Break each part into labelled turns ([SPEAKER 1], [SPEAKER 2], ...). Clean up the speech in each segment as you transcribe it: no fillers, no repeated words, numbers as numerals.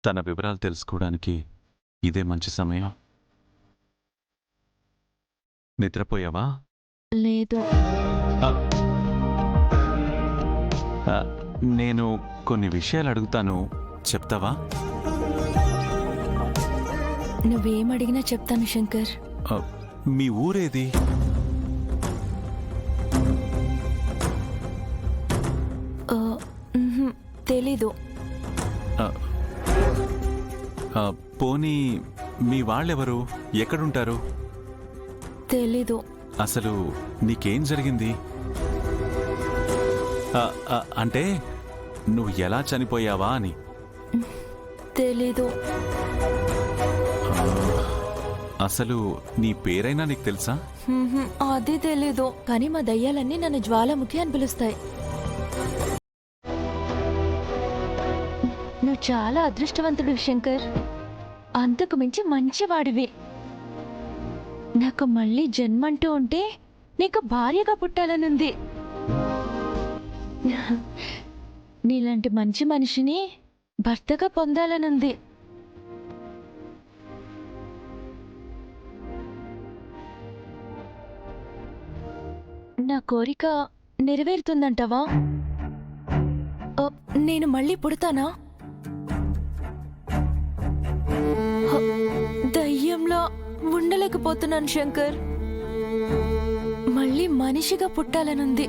[SPEAKER 1] తన వివరాలు తెలుసుకోవడానికి ఇదే మంచి సమయం. నిద్రపోయావా?
[SPEAKER 2] లేదు.
[SPEAKER 1] నేను కొన్ని విషయాలు అడుగుతాను, చెప్తావా?
[SPEAKER 2] నువ్వేమడిగినా చెప్తాను శంకర్.
[SPEAKER 1] మీ ఊరేది?
[SPEAKER 2] తెలీదు.
[SPEAKER 1] పోనీ మీ వాళ్ళెవరు, ఎక్కడుంటారు?
[SPEAKER 2] తెలీదు.
[SPEAKER 1] అసలు నీకేం జరిగింది? అంటే నువ్వు ఎలా చనిపోయావా అని.
[SPEAKER 2] తెలీదు.
[SPEAKER 1] అసలు నీ పేరైనా నీకు తెలుసా?
[SPEAKER 2] అది తెలీదు. కానీ మా దయ్యాలన్నీ నన్ను జ్వాలాముఖి అని పిలుస్తాయి. నువ్వు చాలా అదృష్టవంతుడు శంకర్. అంతకు మించి మంచివాడివి. నాకు మళ్ళీ జన్మంటూ ఉంటే నీకు భార్యగా పుట్టాలనుంది. నీలాంటి మంచి మనిషిని భర్తగా పొందాలనుంది. నా కోరిక నెరవేరుతుందంటావా? నేను మళ్ళీ పుడతానా? దయ్యంలా ఉండలేకపోతున్నాను శంకర్. మళ్ళీ మనిషిగా పుట్టాలనుంది.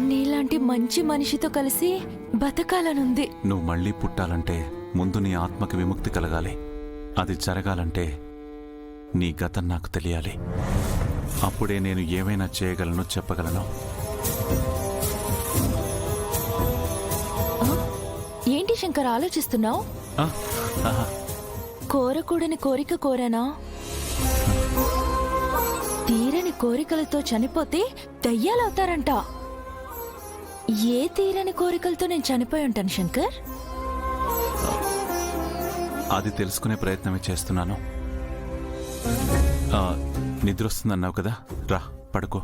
[SPEAKER 2] నీలాంటి మంచి మనిషితో కలిసి బతకాలనుంది.
[SPEAKER 1] నువ్వు మళ్ళీ పుట్టాలంటే ముందు నీ ఆత్మకి విముక్తి కలగాలి. అది జరగాలంటే నీ గతం నాకు తెలియాలి. అప్పుడే నేను ఏమైనా చేయగలను, చెప్పగలను.
[SPEAKER 2] ఏంటి శంకర్ ఆలోచిస్తున్నావు? కోరకూడని కోరిక కోరానా? తీరని కోరికలతో చనిపోతే దయ్యాలవుతారంట. ఏ తీరని కోరికలతో నేను చనిపోయి ఉంటాను శంకర్?
[SPEAKER 1] అది తెలుసుకునే ప్రయత్నమే చేస్తున్నాను. నిద్రొస్తుందన్నావు కదా, రా పడుకో.